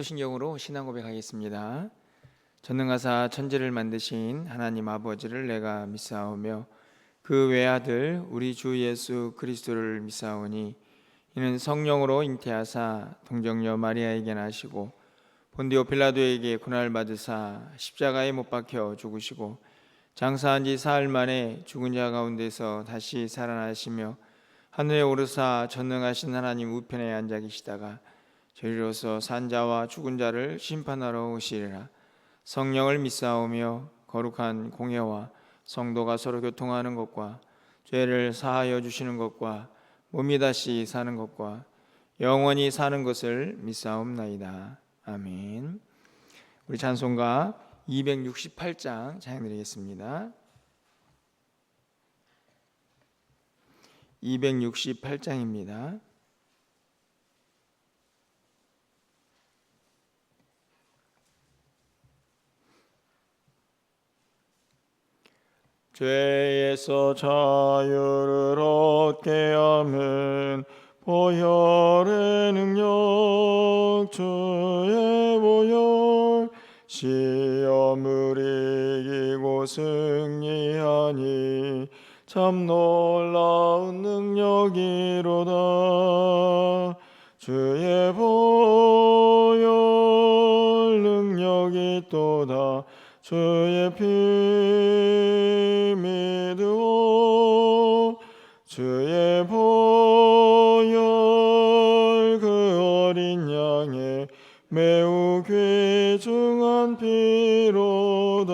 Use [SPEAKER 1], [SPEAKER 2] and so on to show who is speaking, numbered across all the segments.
[SPEAKER 1] 신경으로 신앙 고백하겠습니다. 전능하사 천지를 만드신 하나님 아버지를 내가 믿사오며 그 외아들 우리 주 예수 그리스도를 믿사오니 이는 성령으로 잉태하사 동정녀 마리아에게 나시고 본디오 빌라도에게 고난을 받으사 십자가에 못 박혀 죽으시고 장사한 지 사흘 만에 죽은 자 가운데서 다시 살아나시며 하늘에 오르사 전능하신 하나님 우편에 앉아 계시다가 저희로서 산자와 죽은 자를 심판하러 오시리라. 성령을 믿사오며 거룩한 공회와 성도가 서로 교통하는 것과 죄를 사하여 주시는 것과 몸이 다시 사는 것과 영원히 사는 것을 믿사옵나이다. 아멘. 우리 찬송가 268장 찬양드리겠습니다. 268장입니다. 죄에서 자유를 얻게 함은 보혈의 능력 주의 보혈 시험을 이기고 승리하니 참 놀라운 능력이로다. 주의 보혈 능력이 또다. 주의 피 믿으오. 주의 보혈 그 어린 양의 매우 귀중한 피로다.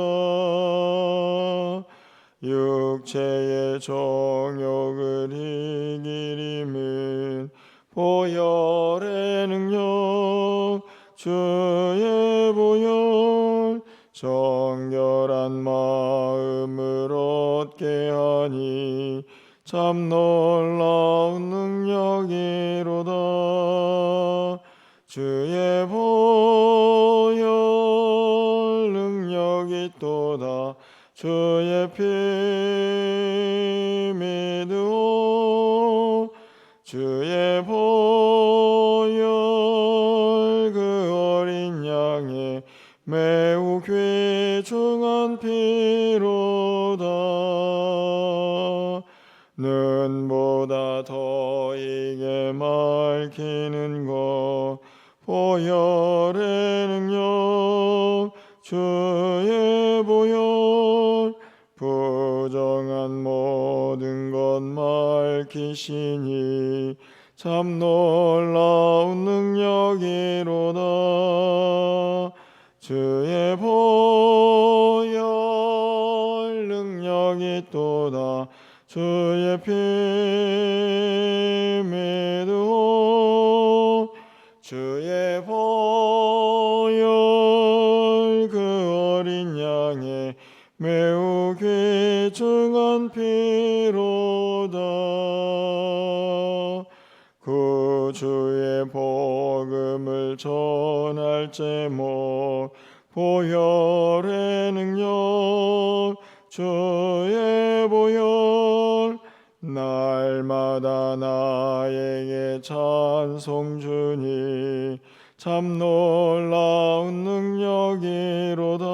[SPEAKER 1] 육체의 정욕을 이기림은 보혈의 능력 주의 보혈 정결한 마음을 얻게 하니 참 놀라운 능력이로다. 주의 보혈 능력이 또다. 주의 피 믿으오. 주의 보혈 그 어린 양의 매우 귀중한 피로다. 눈보다 더 이게 맑히는 것 보혈의 능력 주의 보혈 부정한 모든 것 맑히시니 참 놀라운 능력이로다. 주의 보혈 능력이 또다. 주의 피 믿으오. 주의 보혈 그 어린 양의 매우 귀중한 피로다. 구주의 복음을 전할 제목 보혈의 능력 주의 보혈 날마다 나에게 찬송 주니 참 놀라운 능력이로다.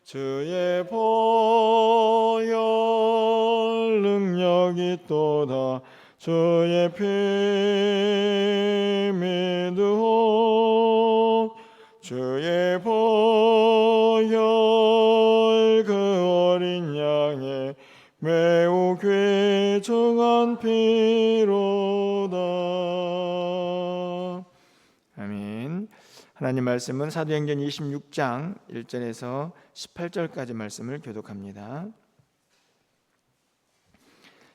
[SPEAKER 1] 주의 보혈 능력이 또다. 주의 피 믿으오. 주의 보혈 그 어린 양의 매우 귀중한 피로다. 아멘. 하나님 말씀은 사도행전 26장 1절에서 18절까지 말씀을 교독합니다.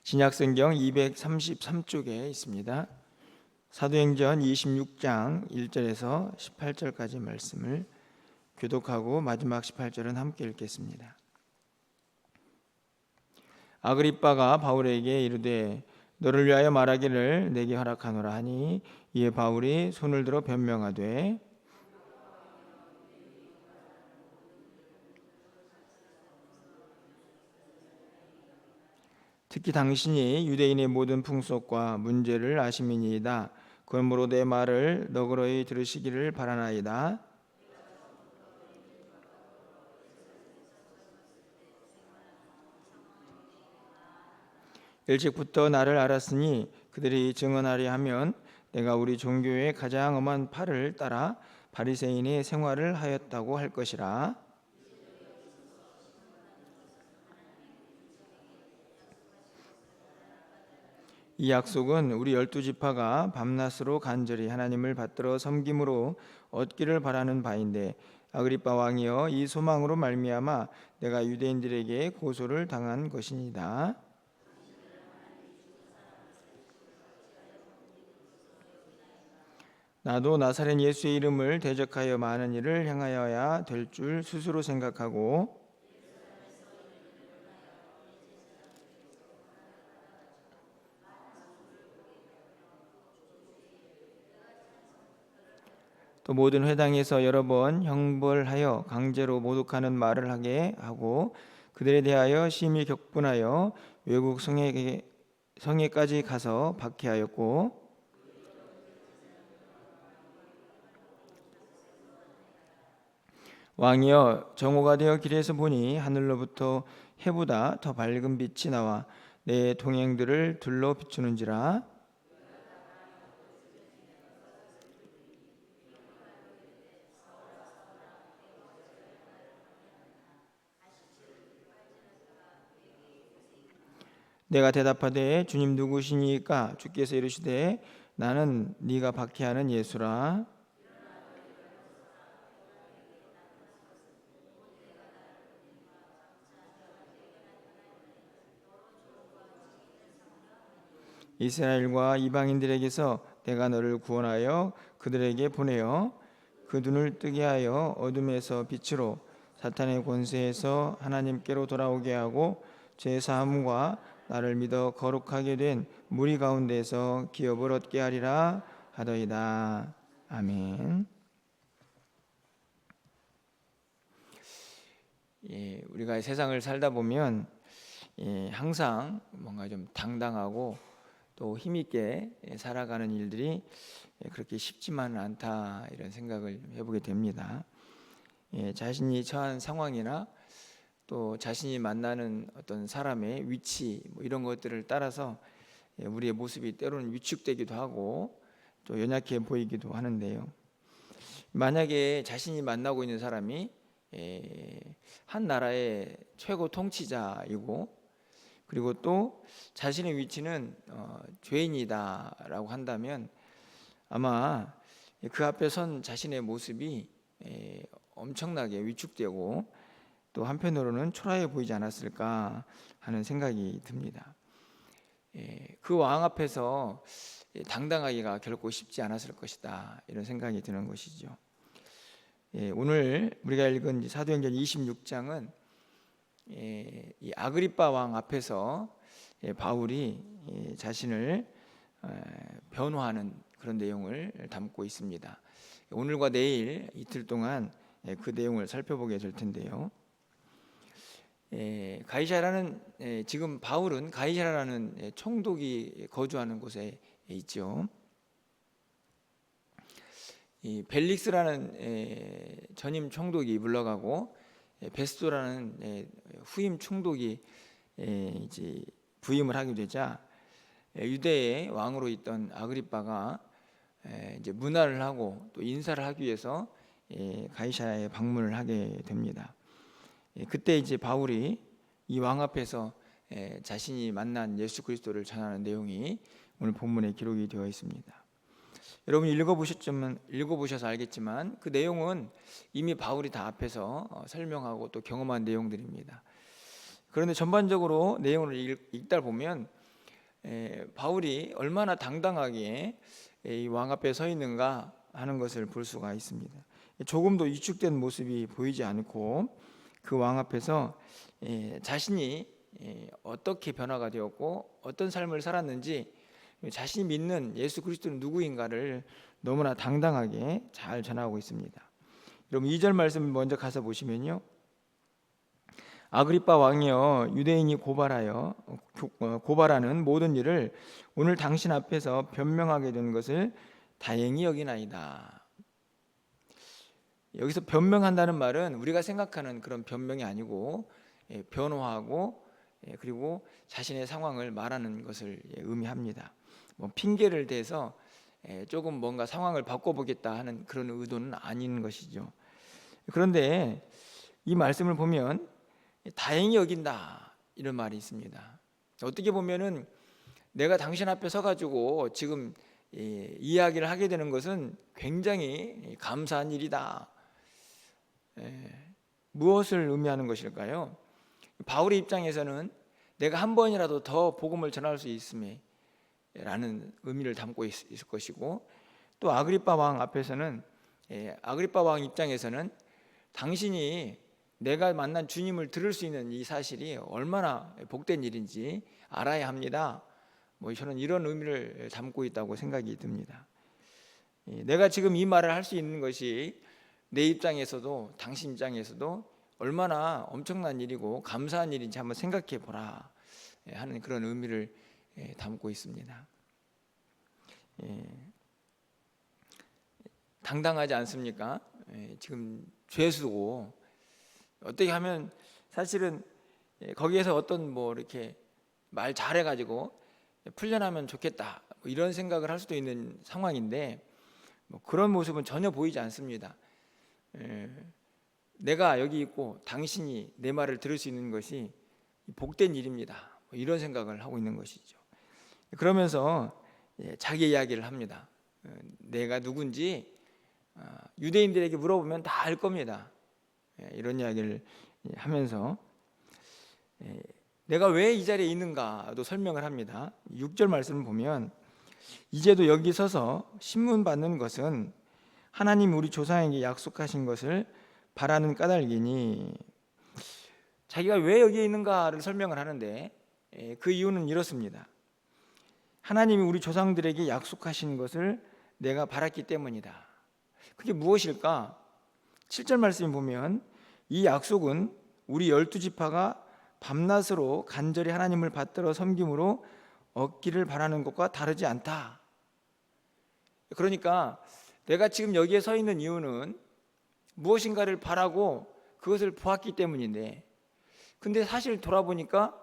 [SPEAKER 1] 신약성경 233쪽에 있습니다. 사도행전 26장 1절에서 18절까지 말씀을 교독하고 마지막 18절은 함께 읽겠습니다. 아그리빠가 바울에게 이르되 너를 위하여 말하기를 내게 허락하노라 하니 이에 바울이 손을 들어 변명하되 특히 당신이 유대인의 모든 풍속과 문제를 아심이니이다. 그러므로 내 말을 너그러이 들으시기를 바라나이다. 일찍부터 나를 알았으니 그들이 증언하려 하면 내가 우리 종교의 가장 엄한 팔을 따라 바리새인의 생활을 하였다고 할 것이라. 이 약속은 우리 12지파가 밤낮으로 간절히 하나님을 받들어 섬김으로 얻기를 바라는 바인데, 아그리빠 왕이여, 이 소망으로 말미암아 내가 유대인들에게 고소를 당한 것이니이다. 나도 나사렛 예수의 이름을 대적하여 많은 일을 행하여야 될 줄 스스로 생각하고, 또 모든 회당에서 여러 번 형벌하여 강제로 모독하는 말을 하게 하고, 그들에 대하여 심히 격분하여 외국 성에까지 가서 박해하였고, 왕이여, 정오가 되어 길에서 보니 하늘로부터 해보다 더 밝은 빛이 나와 내 동행들을 둘러 비추는지라. 내가 대답하되 주님 누구시니까? 주께서 이르시되 나는 네가 박해하는 예수라. 이스라엘과 이방인들에게서 내가 너를 구원하여 그들에게 보내어 그 눈을 뜨게 하여 어둠에서 빛으로, 사탄의 권세에서 하나님께로 돌아오게 하고, 죄 사함과 나를 믿어 거룩하게 된 무리 가운데서 기업을 얻게 하리라 하더이다. 아멘. 우리가 세상을 살다 보면 항상 뭔가 좀 당당하고 또 힘있게 살아가는 일들이 그렇게 쉽지만은 않다, 이런 생각을 해보게 됩니다. 자신이 처한 상황이나 또 자신이 만나는 어떤 사람의 위치, 이런 것들을 따라서 우리의 모습이 때로는 위축되기도 하고 또 연약해 보이기도 하는데요. 만약에 자신이 만나고 있는 사람이 한 나라의 최고 통치자이고, 그리고 또 자신의 위치는 죄인이다라고 한다면 아마 그 앞에 선 자신의 모습이 엄청나게 위축되고 또 한편으로는 초라해 보이지 않았을까 하는 생각이 듭니다. 그 왕 앞에서 당당하기가 결코 쉽지 않았을 것이다, 이런 생각이 드는 것이죠. 오늘 우리가 읽은 사도행전 26장은 이 아그리빠 왕 앞에서 바울이 자신을 변호하는 그런 내용을 담고 있습니다. 오늘과 내일 이틀 동안 그 내용을 살펴보게 될 텐데요. 가이사라는, 지금 바울은 가이사라는 총독이 거주하는 곳에 있죠. 이 벨릭스라는 전임 총독이 물러가고 베스토라는 후임 총독이 이제 부임을 하게 되자 유대의 왕으로 있던 아그리빠가 이제 문화를 하고 또 인사를 하기 위해서 가이사라에 방문을 하게 됩니다. 그때 이제 바울이 이 왕 앞에서 자신이 만난 예수 그리스도를 전하는 내용이 오늘 본문에 기록이 되어 있습니다. 여러분 읽어보셔서 알겠지만 그 내용은 이미 바울이 다 앞에서 설명하고 또 경험한 내용들입니다. 그런데 전반적으로 내용을 읽다 보면 바울이 얼마나 당당하게 이 왕 앞에 서 있는가 하는 것을 볼 수가 있습니다. 조금도 위축된 모습이 보이지 않고 그 왕 앞에서 자신이 어떻게 변화가 되었고 어떤 삶을 살았는지, 자신이 믿는 예수 그리스도는 누구인가를 너무나 당당하게 잘 전하고 있습니다. 여러분 2절 말씀 먼저 가서 보시면요, 아그리빠 왕이여, 유대인이 고발하는 모든 일을 오늘 당신 앞에서 변명하게 된 것을 다행히 여기나이다. 여기서 변명한다는 말은 우리가 생각하는 그런 변명이 아니고 변호하고 그리고 자신의 상황을 말하는 것을 의미합니다. 뭐 핑계를 대서 조금 뭔가 상황을 바꿔보겠다 하는 그런 의도는 아닌 것이죠. 그런데 이 말씀을 보면 다행히 여긴다 이런 말이 있습니다. 어떻게 보면은 내가 당신 앞에 서가지고 지금 이야기를 하게 되는 것은 굉장히 감사한 일이다. 무엇을 의미하는 것일까요? 바울의 입장에서는 내가 한 번이라도 더 복음을 전할 수 있음에 라는 의미를 담고 있을 것이고, 또 아그리빠 왕 앞에서는 아그리빠 왕 입장에서는 당신이 내가 만난 주님을 들을 수 있는 이 사실이 얼마나 복된 일인지 알아야 합니다. 뭐 저는 이런 의미를 담고 있다고 생각이 듭니다. 내가 지금 이 말을 할 수 있는 것이 내 입장에서도 당신 입장에서도 얼마나 엄청난 일이고 감사한 일인지 한번 생각해 보라 하는 그런 의미를 담고 있습니다. 당당하지 않습니까? 지금 죄수고 어떻게 하면 사실은 거기에서 어떤 뭐 이렇게 말 잘해가지고 풀려나면 좋겠다 뭐 이런 생각을 할 수도 있는 상황인데 뭐 그런 모습은 전혀 보이지 않습니다. 내가 여기 있고 당신이 내 말을 들을 수 있는 것이 복된 일입니다. 뭐 이런 생각을 하고 있는 것이죠. 그러면서 자기 이야기를 합니다. 내가 누군지 유대인들에게 물어보면 다 알 겁니다. 이런 이야기를 하면서 내가 왜 이 자리에 있는가도 설명을 합니다. 6절 말씀을 보면 이제도 여기 서서 신문 받는 것은 하나님 우리 조상에게 약속하신 것을 바라는 까닭이니, 자기가 왜 여기에 있는가를 설명을 하는데 그 이유는 이렇습니다. 하나님이 우리 조상들에게 약속하신 것을 내가 바랐기 때문이다. 그게 무엇일까? 7절 말씀을 보면 이 약속은 우리 12지파가 밤낮으로 간절히 하나님을 받들어 섬김으로 얻기를 바라는 것과 다르지 않다. 그러니까 내가 지금 여기에 서 있는 이유는 무엇인가를 바라고 그것을 보았기 때문인데, 근데 사실 돌아보니까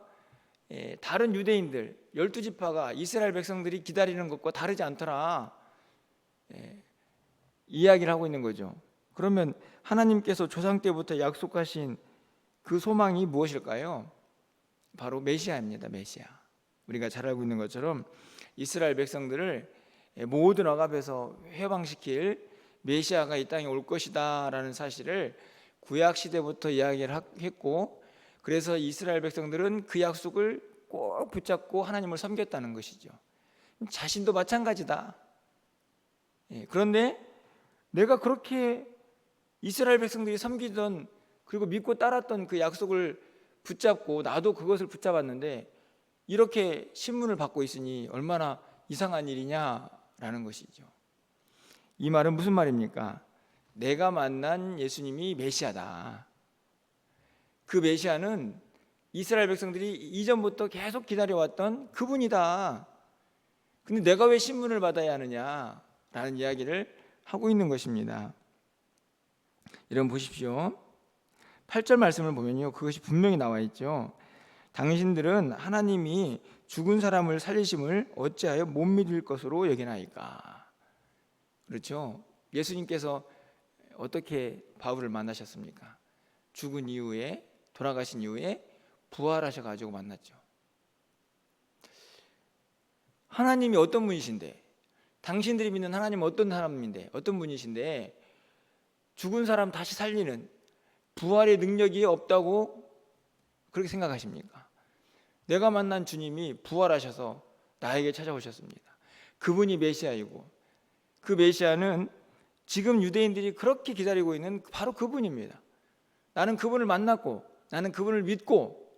[SPEAKER 1] 다른 유대인들 12지파가 이스라엘 백성들이 기다리는 것과 다르지 않더라 이야기를 하고 있는 거죠. 그러면 하나님께서 조상 때부터 약속하신 그 소망이 무엇일까요? 바로 메시아입니다. 메시아. 우리가 잘 알고 있는 것처럼 이스라엘 백성들을 모든 억압에서 해방시킬 메시아가 이 땅에 올 것이다 라는 사실을 구약 시대부터 이야기를 했고, 그래서 이스라엘 백성들은 그 약속을 꼭 붙잡고 하나님을 섬겼다는 것이죠. 자신도 마찬가지다. 그런데 내가 그렇게 이스라엘 백성들이 섬기던 그리고 믿고 따랐던 그 약속을 붙잡고 나도 그것을 붙잡았는데 이렇게 신문을 받고 있으니 얼마나 이상한 일이냐라는 것이죠. 이 말은 무슨 말입니까? 내가 만난 예수님이 메시아다. 그 메시아는 이스라엘 백성들이 이전부터 계속 기다려왔던 그분이다. 근데 내가 왜 신문을 받아야 하느냐라는 이야기를 하고 있는 것입니다. 여러분 보십시오. 8절 말씀을 보면요, 그것이 분명히 나와 있죠. 당신들은 하나님이 죽은 사람을 살리심을 어찌하여 못 믿을 것으로 여기나이까. 그렇죠. 예수님께서 어떻게 바울을 만나셨습니까? 죽은 이후에, 돌아가신 이후에 부활하셔가지고 만났죠. 하나님이 어떤 분이신데, 당신들이 믿는 하나님은 어떤 사람인데, 어떤 분이신데 죽은 사람 다시 살리는 부활의 능력이 없다고 그렇게 생각하십니까? 내가 만난 주님이 부활하셔서 나에게 찾아오셨습니다. 그분이 메시아이고, 그 메시아는 지금 유대인들이 그렇게 기다리고 있는 바로 그분입니다. 나는 그분을 만났고 나는 그분을 믿고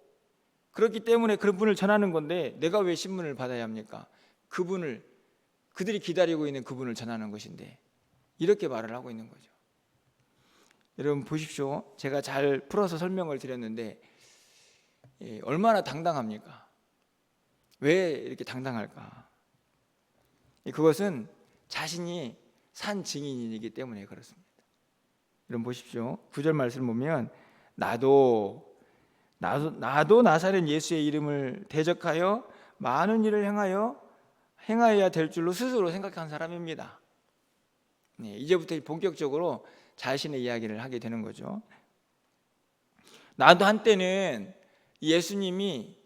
[SPEAKER 1] 그렇기 때문에 그분을 전하는 건데 내가 왜 신문을 받아야 합니까? 그들이 기다리고 있는 그분을 전하는 것인데, 이렇게 말을 하고 있는 거죠. 여러분 보십시오. 제가 잘 풀어서 설명을 드렸는데 얼마나 당당합니까? 왜 이렇게 당당할까? 그것은 자신이 산 증인이기 때문에 그렇습니다. 여러분 보십시오. 9절 말씀을 보면 나도 나사렛 예수의 이름을 대적하여 많은 일을 행하여야 될 줄로 스스로 생각한 사람입니다. 이제부터 본격적으로 자신의 이야기를 하게 되는 거죠. 나도 한때는 예수님이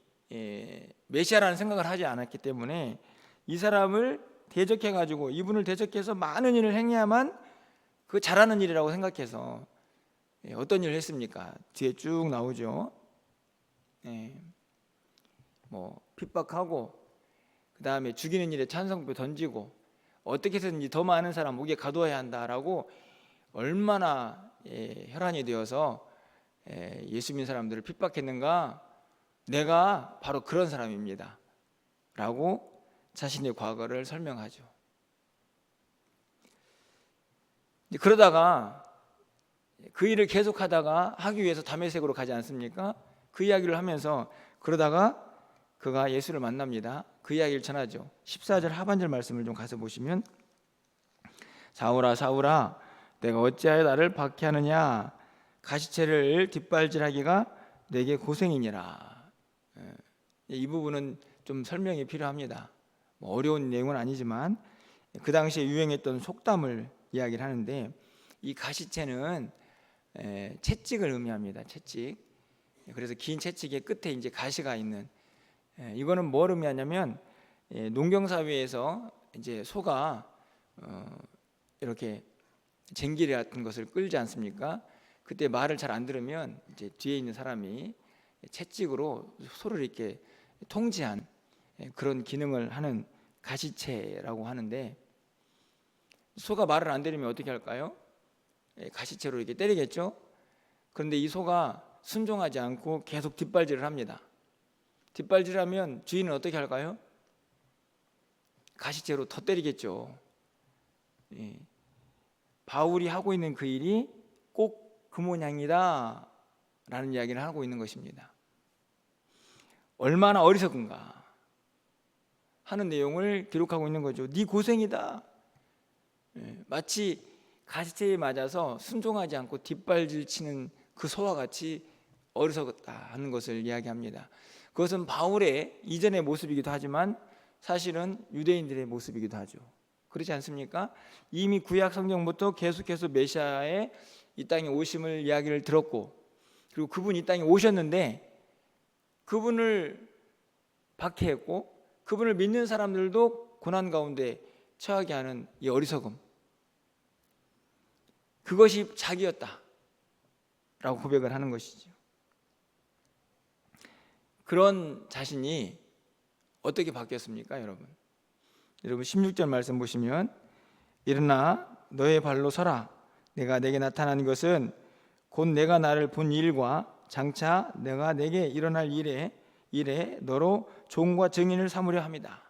[SPEAKER 1] 메시아라는 생각을 하지 않았기 때문에 이 사람을 대적해가지고 이분을 대적해서 많은 일을 행해야만 그 잘하는 일이라고 생각해서 어떤 일을 했습니까? 뒤에 쭉 나오죠. 뭐 핍박하고 그 다음에 죽이는 일에 찬성표 던지고 어떻게 해서든지 더 많은 사람 목에 가두어야 한다라고 얼마나 혈안이 되어서 예수 믿는 사람들을 핍박했는가. 내가 바로 그런 사람입니다 라고 자신의 과거를 설명하죠. 그러다가 그 일을 계속하다가 하기 위해서 다메섹으로 가지 않습니까? 그 이야기를 하면서 그러다가 그가 예수를 만납니다. 그 이야기를 전하죠. 14절 하반절 말씀을 좀 가서 보시면 사울아 사울아 내가 어찌하여 나를 박해하느냐 가시체를 뒷발질하기가 내게 고생이니라. 이 부분은 좀 설명이 필요합니다. 뭐 어려운 내용은 아니지만 그 당시에 유행했던 속담을 이야기를 하는데 이 가시체는 채찍을 의미합니다. 채찍. 그래서 긴 채찍의 끝에 이제 가시가 있는 이거는 뭘 의미하냐면 농경사회에서 이제 소가 이렇게 쟁기리 같은 것을 끌지 않습니까? 그때 말을 잘 안 들으면 이제 뒤에 있는 사람이 채찍으로 소를 이렇게 통제한 그런 기능을 하는 가시체라고 하는데 소가 말을 안 들으면 어떻게 할까요? 가시체로 이렇게 때리겠죠. 그런데 이 소가 순종하지 않고 계속 뒷발질을 합니다. 뒷발질하면 주인은 어떻게 할까요? 가시체로 더 때리겠죠. 바울이 하고 있는 그 일이 꼭 그 모양이다 라는 이야기를 하고 있는 것입니다. 얼마나 어리석은가 하는 내용을 기록하고 있는 거죠. 네 고생이다. 마치 가시체에 맞아서 순종하지 않고 뒷발질 치는 그 소와 같이 어리석었다 하는 것을 이야기합니다. 그것은 바울의 이전의 모습이기도 하지만 사실은 유대인들의 모습이기도 하죠. 그렇지 않습니까? 이미 구약 성경부터 계속해서 메시아의 이 땅에 오심을 이야기를 들었고 그리고 그분이 이 땅에 오셨는데 그분을 박해했고 그분을 믿는 사람들도 고난 가운데 처하게 하는 이 어리석음, 그것이 자기였다 라고 고백을 하는 것이죠. 그런 자신이 어떻게 바뀌었습니까? 여러분 16절 말씀 보시면 일어나 너의 발로 서라. 내가 내게 나타난 것은 곧 내가 나를 본 일과 장차 내가 내게 일어날 일에 너로 종과 증인을 삼으려 합니다.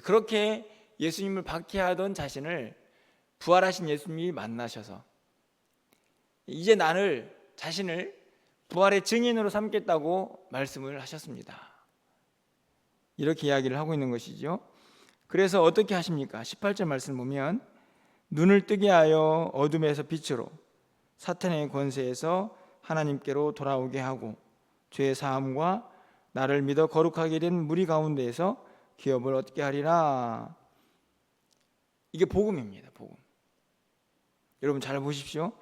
[SPEAKER 1] 그렇게 예수님을 박해하던 자신을 부활하신 예수님이 만나셔서 이제 자신을 부활의 증인으로 삼겠다고 말씀을 하셨습니다. 이렇게 이야기를 하고 있는 것이죠. 그래서 어떻게 하십니까? 18절 말씀 보면 눈을 뜨게 하여 어둠에서 빛으로 사탄의 권세에서 하나님께로 돌아오게 하고 죄 사함과 나를 믿어 거룩하게 된 무리 가운데에서 기업을 얻게 하리라. 이게 복음입니다. 복음. 여러분 잘 보십시오.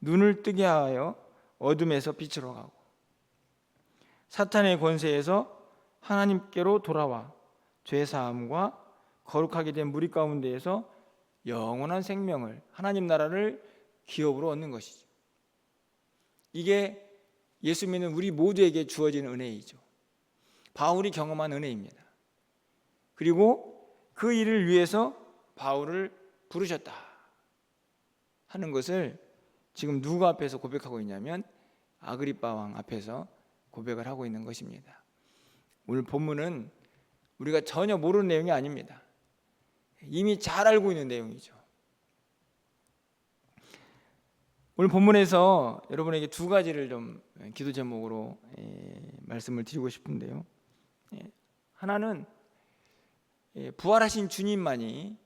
[SPEAKER 1] 눈을 뜨게 하여 어둠에서 빛으로 가고 사탄의 권세에서 하나님께로 돌아와 죄 사함과 거룩하게 된 무리 가운데에서 영원한 생명을 하나님 나라를 기업으로 얻는 것이죠. 이게 예수 믿는 우리 모두에게 주어진 은혜이죠. 바울이 경험한 은혜입니다. 그리고 그 일을 위해서 바울을 부르셨다 하는 것을 지금 누구 앞에서 고백하고 있냐면 아그리빠 왕 앞에서 고백을 하고 있는 것입니다. 오늘 본문은 우리가 전혀 모르는 내용이 아닙니다. 이미 잘 알고 있는 내용이죠. 오늘 본문에서 여러분에게 두 가지를 좀 기도 제목으로 말씀을 드리고 싶은데요. 하나는 부활하신 주님만이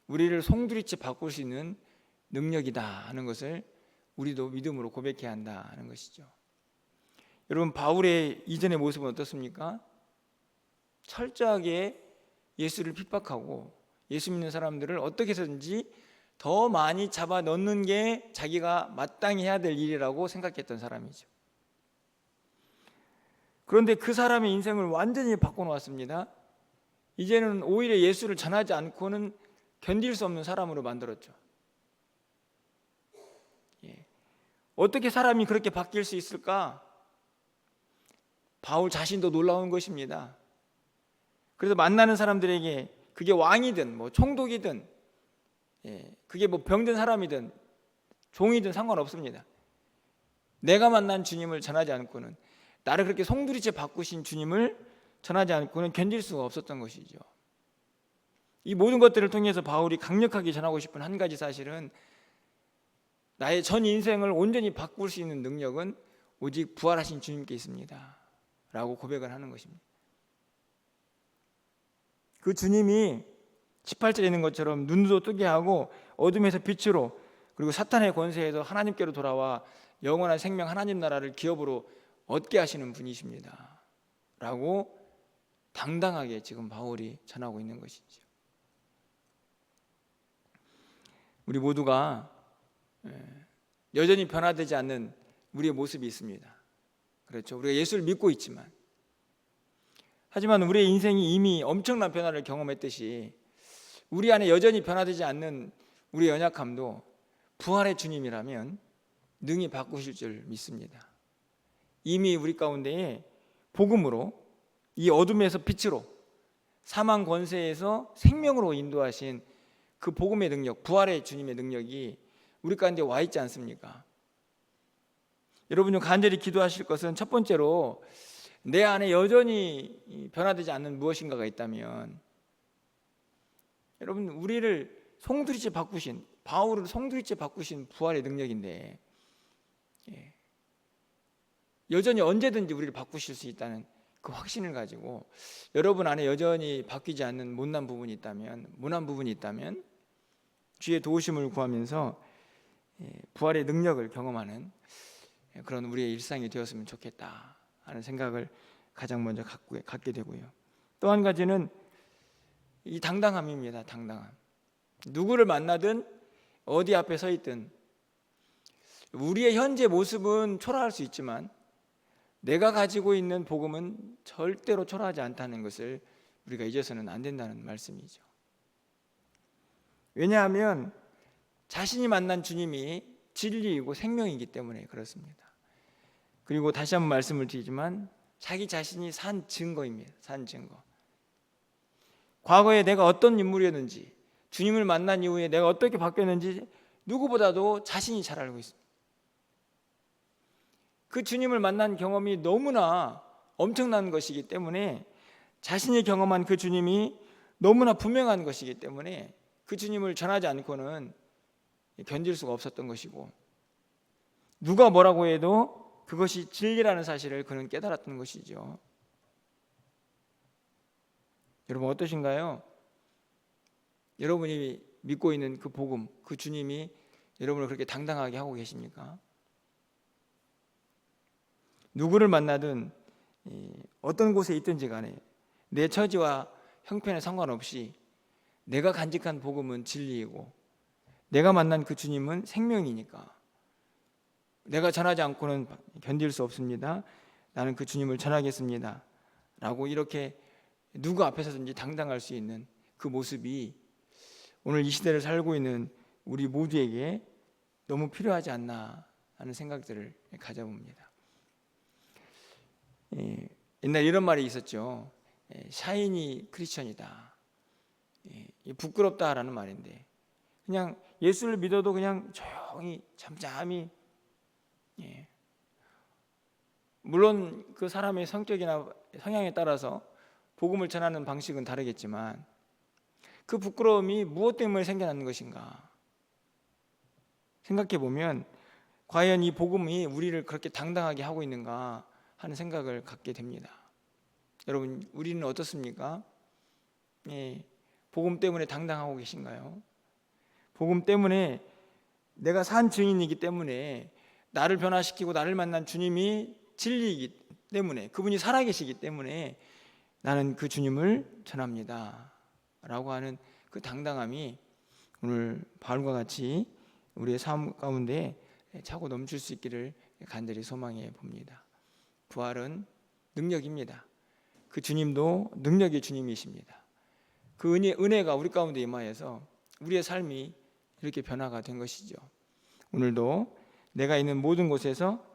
[SPEAKER 1] 우리를 송두리째 바꿀 수 있는 능력이다 하는 것을 우리도 믿음으로 고백해야 한다 하는 것이죠. 여러분, 바울의 이전의 모습은 어떻습니까? 철저하게 예수를 핍박하고 예수 믿는 사람들을 어떻게 해서든지 더 많이 잡아 넣는 게 자기가 마땅히 해야 될 일이라고 생각했던 사람이죠. 그런데 그 사람의 인생을 완전히 바꿔놓았습니다. 이제는 오히려 예수를 전하지 않고는 견딜 수 없는 사람으로 만들었죠. 어떻게 사람이 그렇게 바뀔 수 있을까? 바울 자신도 놀라운 것입니다. 그래서 만나는 사람들에게 그게 왕이든 뭐 총독이든 그게 뭐 병든 사람이든 종이든 상관없습니다. 내가 만난 주님을 전하지 않고는, 나를 그렇게 송두리째 바꾸신 주님을 전하지 않고는 견딜 수가 없었던 것이죠. 이 모든 것들을 통해서 바울이 강력하게 전하고 싶은 한 가지 사실은, 나의 전 인생을 온전히 바꿀 수 있는 능력은 오직 부활하신 주님께 있습니다 라고 고백을 하는 것입니다. 그 주님이 18절에 있는 것처럼 눈도 뜨게 하고 어둠에서 빛으로, 그리고 사탄의 권세에서 하나님께로 돌아와 영원한 생명 하나님 나라를 기업으로 얻게 하시는 분이십니다 라고 당당하게 지금 바울이 전하고 있는 것이죠. 우리 모두가 여전히 변화되지 않는 우리의 모습이 있습니다. 그렇죠. 우리가 예수를 믿고 있지만, 하지만 우리의 인생이 이미 엄청난 변화를 경험했듯이 우리 안에 여전히 변화되지 않는 우리의 연약함도 부활의 주님이라면 능히 바꾸실 줄 믿습니다. 이미 우리 가운데에 복음으로, 이 어둠에서 빛으로, 사망 권세에서 생명으로 인도하신 그 복음의 능력, 부활의 주님의 능력이 우리 가운데 와 있지 않습니까? 여러분 좀 간절히 기도하실 것은, 첫 번째로 내 안에 여전히 변화되지 않는 무엇인가가 있다면, 여러분 우리를 송두리째 바꾸신, 바울을 송두리째 바꾸신 부활의 능력인데 여전히 언제든지 우리를 바꾸실 수 있다는 그 확신을 가지고, 여러분 안에 여전히 바뀌지 않는 못난 부분이 있다면 주의 도우심을 구하면서 부활의 능력을 경험하는 그런 우리의 일상이 되었으면 좋겠다 하는 생각을 가장 먼저 갖게 되고요. 또 한 가지는 이 당당함입니다. 당당함. 누구를 만나든 어디 앞에 서 있든 우리의 현재 모습은 초라할 수 있지만 내가 가지고 있는 복음은 절대로 초라하지 않다는 것을 우리가 잊어서는 안 된다는 말씀이죠. 왜냐하면 자신이 만난 주님이 진리이고 생명이기 때문에 그렇습니다. 그리고 다시 한번 말씀을 드리지만 자기 자신이 산 증거입니다. 산 증거. 과거에 내가 어떤 인물이었는지, 주님을 만난 이후에 내가 어떻게 바뀌었는지 누구보다도 자신이 잘 알고 있습니다. 그 주님을 만난 경험이 너무나 엄청난 것이기 때문에, 자신이 경험한 그 주님이 너무나 분명한 것이기 때문에 그 주님을 전하지 않고는 견딜 수가 없었던 것이고, 누가 뭐라고 해도 그것이 진리라는 사실을 그는 깨달았던 것이죠. 여러분 어떠신가요? 여러분이 믿고 있는 그 복음, 그 주님이 여러분을 그렇게 당당하게 하고 계십니까? 누구를 만나든 어떤 곳에 있든지 간에 내 처지와 형편에 상관없이 내가 간직한 복음은 진리이고 내가 만난 그 주님은 생명이니까 내가 전하지 않고는 견딜 수 없습니다. 나는 그 주님을 전하겠습니다 라고 이렇게 누구 앞에서든지 당당할 수 있는 그 모습이 오늘 이 시대를 살고 있는 우리 모두에게 너무 필요하지 않나 하는 생각들을 가져봅니다. 옛날 이런 말이 있었죠. 샤이니 크리스천이다. 부끄럽다라는 말인데, 그냥 예수를 믿어도 그냥 조용히 잠잠히, 물론 그 사람의 성격이나 성향에 따라서 복음을 전하는 방식은 다르겠지만 그 부끄러움이 무엇 때문에 생겨나는 것인가 생각해 보면 과연 이 복음이 우리를 그렇게 당당하게 하고 있는가 하는 생각을 갖게 됩니다. 여러분 우리는 어떻습니까? 복음 때문에 당당하고 계신가요? 복음 때문에 내가 산 증인이기 때문에 나를 변화시키고 나를 만난 주님이 진리이기 때문에 그분이 살아계시기 때문에 나는 그 주님을 전합니다 라고 하는 그 당당함이 오늘 바울과 같이 우리의 삶 가운데 차고 넘칠 수 있기를 간절히 소망해 봅니다. 부활은 능력입니다. 그 주님도 능력의 주님이십니다. 그 은혜가 우리 가운데 임하여서 우리의 삶이 이렇게 변화가 된 것이죠. 오늘도 내가 있는 모든 곳에서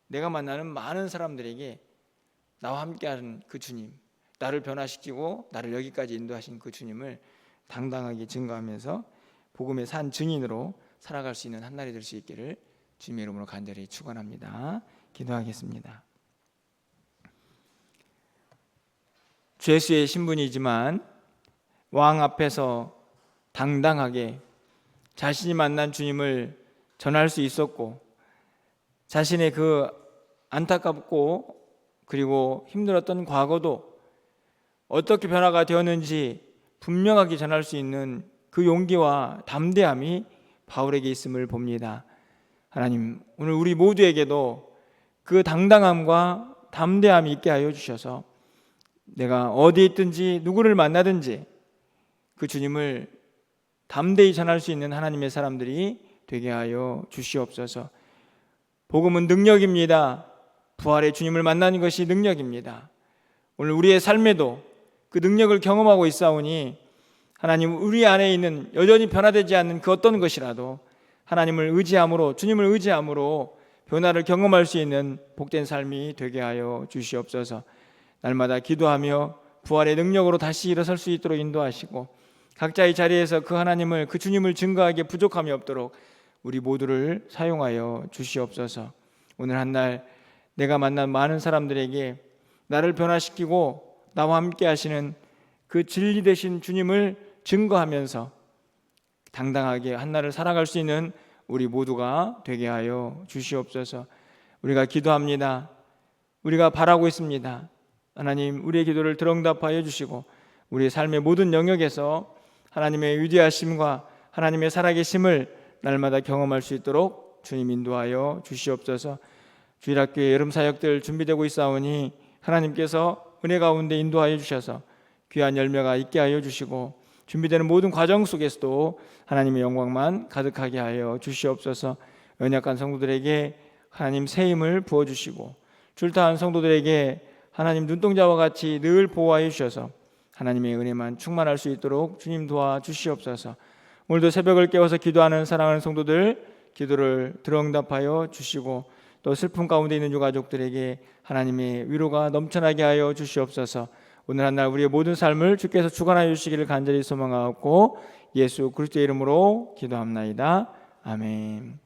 [SPEAKER 1] 내가 만나는 많은 사람들에게 나와 함께하는 그 주님, 나를 변화시키고 나를 여기까지 인도하신 그 주님을 당당하게 증거하면서 복음의 산 증인으로 살아갈 수 있는 한날이 될 수 있기를 주님의 이름으로 간절히 축원합니다. 기도하겠습니다. 주 예수의 신분이지만 왕 앞에서 당당하게 자신이 만난 주님을 전할 수 있었고 자신의 그 안타깝고 그리고 힘들었던 과거도 어떻게 변화가 되었는지 분명하게 전할 수 있는 그 용기와 담대함이 바울에게 있음을 봅니다. 하나님, 오늘 우리 모두에게도 그 당당함과 담대함이 있게 하여 주셔서 내가 어디에 있든지 누구를 만나든지 그 주님을 담대히 전할 수 있는 하나님의 사람들이 되게 하여 주시옵소서. 복음은 능력입니다. 부활의 주님을 만나는 것이 능력입니다. 오늘 우리의 삶에도 그 능력을 경험하고 있사오니 하나님, 우리 안에 있는 여전히 변화되지 않는 그 어떤 것이라도 하나님을 의지함으로, 주님을 의지함으로 변화를 경험할 수 있는 복된 삶이 되게 하여 주시옵소서. 날마다 기도하며 부활의 능력으로 다시 일어설 수 있도록 인도하시고 각자의 자리에서 그 하나님을, 그 주님을 증거하기에 부족함이 없도록 우리 모두를 사용하여 주시옵소서. 오늘 한날 내가 만난 많은 사람들에게 나를 변화시키고 나와 함께 하시는 그 진리 되신 주님을 증거하면서 당당하게 한날을 살아갈 수 있는 우리 모두가 되게 하여 주시옵소서. 우리가 기도합니다. 우리가 바라고 있습니다. 하나님, 우리의 기도를 들응답하여 주시고 우리의 삶의 모든 영역에서 하나님의 위대하심과 하나님의 살아계심을 날마다 경험할 수 있도록 주님 인도하여 주시옵소서. 주일학교의 여름 사역들 준비되고 있사오니 하나님께서 은혜 가운데 인도하여 주셔서 귀한 열매가 있게 하여 주시고 준비되는 모든 과정 속에서도 하나님의 영광만 가득하게 하여 주시옵소서. 연약한 성도들에게 하나님 새 힘을 부어주시고 줄타한 성도들에게 하나님 눈동자와 같이 늘 보호하여 주셔서 하나님의 은혜만 충만할 수 있도록 주님 도와주시옵소서. 오늘도 새벽을 깨워서 기도하는 사랑하는 성도들 기도를 들응답하여 주시고 또 슬픔 가운데 있는 유가족들에게 하나님의 위로가 넘쳐나게 하여 주시옵소서. 오늘 한날 우리의 모든 삶을 주께서 주관하여 주시기를 간절히 소망하고 예수 그리스도의 이름으로 기도합나이다. 아멘.